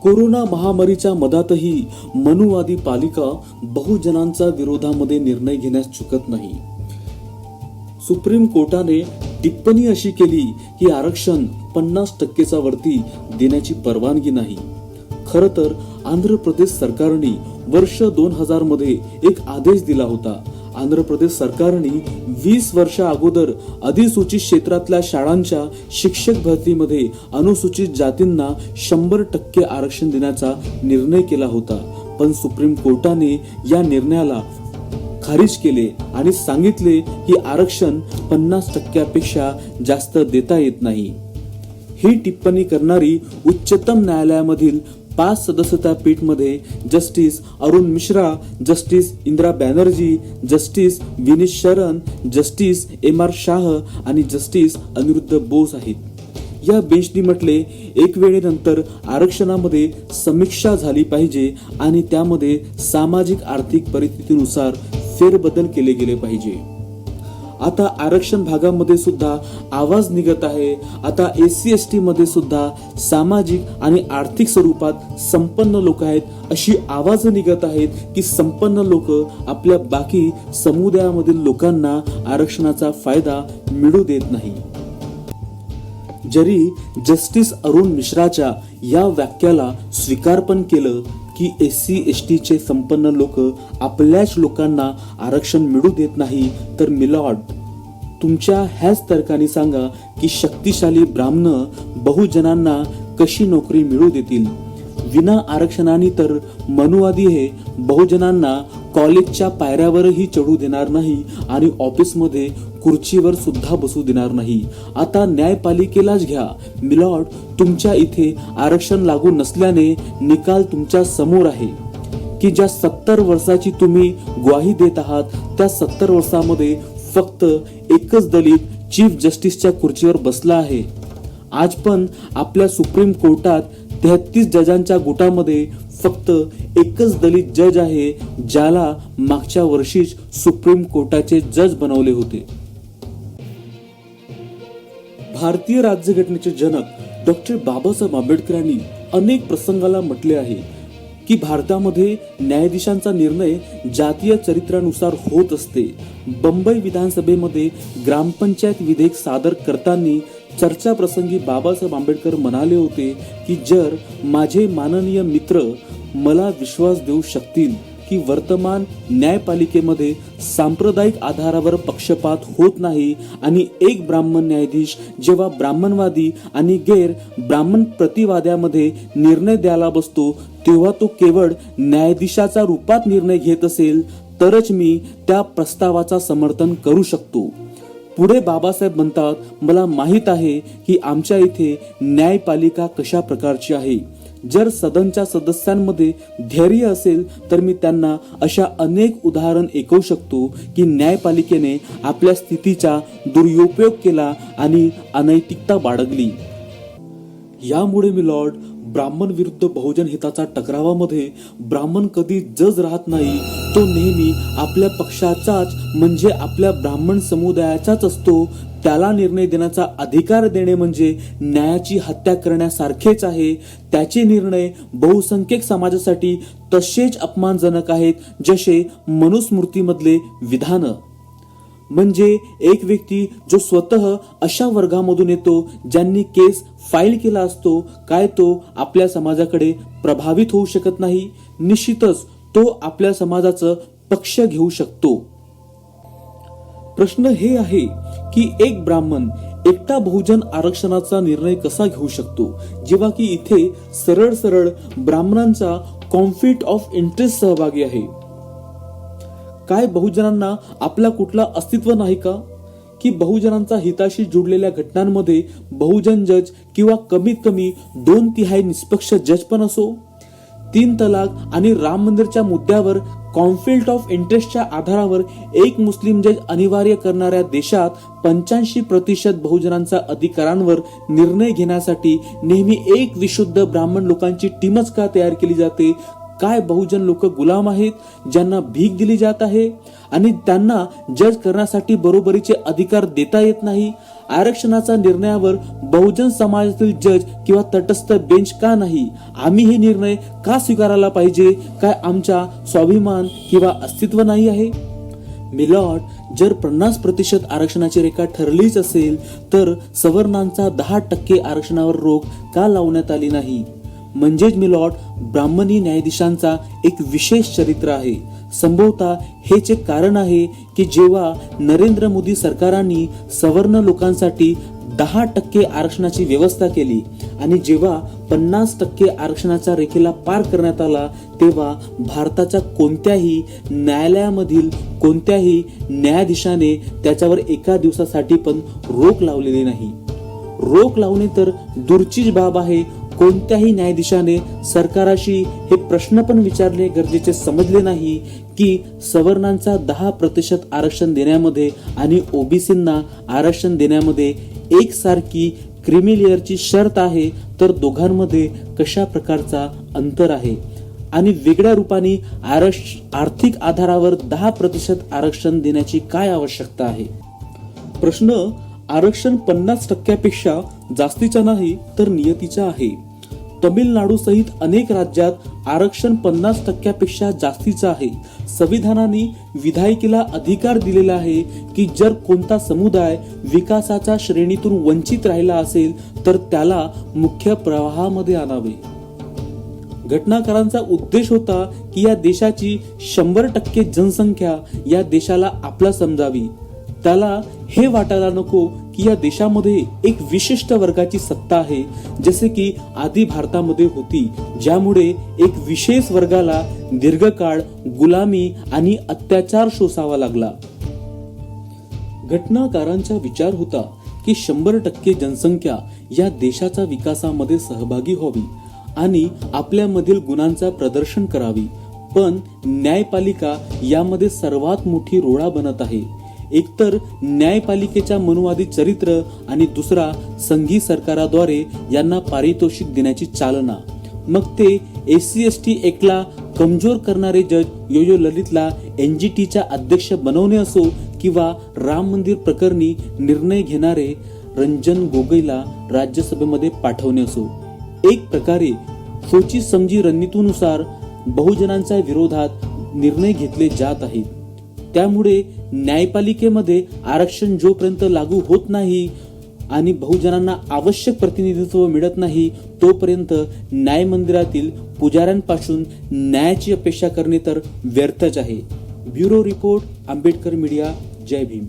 Corona महामारीच्या मधातही मनुवादी पालिका बहुजनांचा विरोधामध्ये निर्णय घेण्यास चुकत नाही. सुप्रीम कोर्टाने टिप्पणी अशी केली की आरक्षण 50% वरती देण्याची परवानगी नाही. खर तर आंध्र प्रदेश सरकारने वर्ष 2000 मध्ये एक आदेश दिला होता. आंध्र प्रदेश सरकारने 20 वर्षा अगोदर अधिसूचित क्षेत्रातल्या शाळांच्या शिक्षक भरतीमध्ये अनुसूचित जातींना 100% आरक्षण देण्याचा निर्णय केला होता. पण सुप्रीम कोर्टाने या निर्णयाला खारिज केले आणि सांगितले की आरक्षण 50%पेक्षा जास्त देता येत नाही. ही टिप्पणी करणारी उच्चतम न्यायालयामधील 5 सदस्यता पीठमध्ये justice Arun Mishra, justice Indira Banerjee, justice Vineet Saran, justice MR. Shah आणि जस्टिस अनिरुद्ध बोस आहेत. या बेंचनी म्हटले, एक वेळेनंतर आरक्षणामध्ये समीक्षा झाली पाहिजे आणि त्यामध्ये सामाजिक आर्थिक परिस्थितीनुसार फेरबदल केले गेले पाहिजे. आता आरक्षण भागामध्ये सुद्धा आवाज निघत आहे. आता SC/ST मध्ये सुद्धा सामाजिक आणि आर्थिक स्वरूपात संपन्न लोक आहेत अशी आवाज निघत आहेत की संपन्न लोक आपल्या बाकी समुदायामधील लोकांना आरक्षणाचा फायदा मिळू देत नाही. जरी जस्टिस अरुण मिश्राच्या या वाक्याला स्वीकार पण केलं की SC/ST चे संपन्न लोक आपल्याच लोकांना आरक्षण मिळू देत नाही, तर मिलॉर्ड, तुमच्या ह्याच तर्काने सांगा की शक्तिशाली ब्राह्मण बहुजनांना कशी नोकरी मिळू देतील. विना आरक्षणाने तर मनुवादी हे बहुजनांना कॉलेजच्या पायऱ्यावरही चढू देणार नाही आणि ऑफिसमध्ये खुर्चीवर सुद्धा बसू देणार नाही. आता न्यायपालिकेलाच घ्या मिलॉर्ड, तुमच्या इथे आरक्षण लागू नसल्याने निकाल तुमच्या समोर आहे की ज्या 70 वर्षाची तुम्ही ग्वाही देत आहात त्या 70 वर्षामध्ये फक्त एकच दलित चीफ जस्टिसच्या खुर्चीवर बसला आहे. आज पण आपल्या सुप्रीम कोर्टात 33 जजांच्या गुटामध्ये फक्त एकच दलित जज आहे ज्याला मागच्या वर्षीच सुप्रीम कोर्टाचे जज बनवले होते. भारतीय राज्यघटनेचे जनक डॉक्टर बाबासाहेब आंबेडकरांनी अनेक प्रसंगाला म्हटले आहे की भारतामध्ये न्यायाधीशांचा निर्णय जातीय चरित्रानुसार होत असते. बंबई विधानसभेमध्ये ग्रामपंचायत विधेयक सादर करताना चर्चा प्रसंगी बाबासाहेब आंबेडकर म्हणाले होते की जर माझे माननीय मित्र मला विश्वास देऊ शकतील की वर्तमान न्यायपालिकेमध्ये सांप्रदायिक आधारावर पक्षपात होत नाही आणि एक ब्राह्मण न्यायाधीश जेव्हा ब्राह्मणवादी आणि गैर ब्राह्मण प्रतिवाद्यामध्ये निर्णय द्यायला बसतो तेव्हा तो केवळ न्यायाधीशाचा रूपात निर्णय घेत असेल तरच मी त्या प्रस्तावाचा समर्थन करू शकतो. पुढे बाबासाहेब म्हणतात, मला माहित आहे की आमच्या इथे न्यायपालिका कशा प्रकारची आहे. जर सदनच्या सदस्यांमध्ये धैर्य असेल तर मी त्यांना अशा अनेक उदाहरण ऐकवू शकतो की न्यायपालिकेने आपल्या स्थितीचा दुरुपयोग केला आणि अनैतिकता बाळगली. यामुळे मिलॉर्ड, ब्राह्मण विरुद्ध बहुजन हिताचा टकरावामध्ये ब्राह्मण कधी जज राहत नाही. तो नेहमी आपल्या पक्षाचाच म्हणजे आपल्या ब्राह्मण समुदायाचाच असतो. त्याला निर्णय देण्याचा अधिकार देणे म्हणजे न्यायाची हत्या करण्यासारखेच आहे. त्याचे निर्णय बहुसंख्यक समाजासाठी तसेच अपमानजनक आहेत जसे मनुस्मृतीमधले विधान. म्हणजे एक व्यक्ती जो स्वतः अशा वर्गामधून येतो ज्यांनी केस फाईल केला असतो, काय तो आपल्या समाजाकडे प्रभावित होऊ शकत नाही? निश्चितच तो आपल्या समाजाचं पक्ष घेऊ शकतो. प्रश्न हे आहे की एक ब्राह्मण एकटा बहुजन आरक्षणाचा निर्णय कसा घेऊ शकतो जेव्हा की इथे सरळ सरळ ब्राह्मणांचा कॉन्फ्लिक्ट ऑफ इंटरेस्ट सहभागी आहे. काय बहुजनांना आपला कुठला अस्तित्व नाही का? की बहुजनांचा हिताशी जुडलेल्या घटनांमध्ये बहुजन जज किंवा कमीत कमी 2/3 निष्पक्ष जज पण असो. 3 तलाक आणि राम मंदिरच्या मुद्द्यावर कॉन्फ्लिक्ट ऑफ इंटरेस्टच्या आधारावर एक मुस्लिम जज अनिवार्य करणाऱ्या देशात 85% बहुजनांच्या अधिकारांवर निर्णय घेण्यासाठी नेहमी एक विशुद्ध ब्राह्मण लोकांची टीमच का तयार केली जाते? काय बहुजन लोक गुलाम आहेत, ज्यांना भीक दिली जात आहे आणि त्यांना जज करण्यासाठी बरोबरीचे अधिकार देता येत नाही? आरक्षणाचा निर्णयावर बहुजन समाजातील जज किंवा तटस्थ बेंच का नाही? आम्ही हे निर्णय का स्वीकारायला पाहिजे? काय आमचा स्वाभिमान किंवा अस्तित्व नाही आहे? मिलॉर्ड, जर 50% आरक्षणाची रेखा ठरलीच असेल तर सवर्णांचा 10% आरक्षणावर रोक का लावण्यात आली नाही? म्हणजेच मिलॉर्ड, ब्राह्मणी न्यायाधीशांचा एक विशेष चरित्र आहे. संभवतः हेच एक कारण आहे की जेव्हा नरेंद्र मोदी सरकारांनी सवर्ण लोकांसाठी 10% आरक्षणाची व्यवस्था केली आणि जेव्हा 50% आरक्षणाच्या रेखेला पार करण्यात आला, तेव्हा भारताच्या कोणत्याही न्यायालयामधील कोणत्याही न्यायाधीशाने त्याच्यावर एका दिवसासाठी पण रोक लावलेली नाही. रोक लावणे तर दूरचीच बाब आहे. कोणत्याही न्यायाधीशाने सरकाराशी हे प्रश्न पण विचारणे गरजेचे समजले नाही की सवर्णांचा 10% आरक्षण देण्यामध्ये आणि ओबीसींना आरक्षण देण्यामध्ये एकसारखी क्रीमी लेअरची शर्त आहे, तर दोघांमध्ये कशा प्रकारचा अंतर आहे आणि वेगळ्या रूपाने आर्थिक आधारावर 10% आरक्षण देण्याची काय आवश्यकता आहे? प्रश्न आरक्षण 50%पेक्षा जास्तीचा नाही तर नियतीचा आहे. तमिळनाडू सहित अनेक राज्यात आरक्षण 50%पेक्षा जास्तीचं आहे. संविधानाने विधायकीला अधिकार दिलेला आहे की जर कोणता समुदाय विकासाच्या श्रेणीतून वंचित राहिला असेल तर त्याला मुख्य प्रवाहामध्ये आणावे. घटनाकारांचा उद्देश होता की या देशाची 100% जनसंख्या या देशाला आपला समजावी. त्याला हे वाटायला नको की या देशामध्ये एक विशिष्ट वर्गाची सत्ता आहे, जसे की आधी भारतामध्ये होती, ज्यामुळे एक विशेष वर्गाला दीर्घकाळ गुलामी आणि अत्याचार सोसावा लागला. घटनाकारांचा विचार होता की 100% जनसंख्या या देशाच्या विकासामध्ये सहभागी व्हावी आणि आपल्यामधील गुणांचा प्रदर्शन करावी. पण न्यायपालिका यामध्ये सर्वात मोठी रोडा बनत आहे. एकतर न्यायपालिकेच्या मनुवादी चरित्र आणि दुसरा संघी सरकाराद्वारे यांना पारितोषिक देण्याची चालना. मग ते SC/ST एक्टला कमजोर करणारे जज यो ललितला NGTच्या अध्यक्ष बनवणे असो किंवा राम मंदिर प्रकरणी निर्णय घेणारे रंजन गोगोईला राज्यसभेमध्ये पाठवणे असो, एक प्रकारे सोची समजी रणनीतीनुसार बहुजनांच्या विरोधात निर्णय घेतले जात आहेत. त्यामुळे न्यायपालिकेमध्ये आरक्षण जोपर्यंत लागू होत नाही आणि बहुजनांना आवश्यक प्रतिनिधित्व मिळत नाही, तोपर्यंत न्याय मंदिरातील पुजाऱ्यांपासून न्यायाची अपेक्षा करणे तर व्यर्थच आहे. Bureau report, Ambedkar media. जय भीम.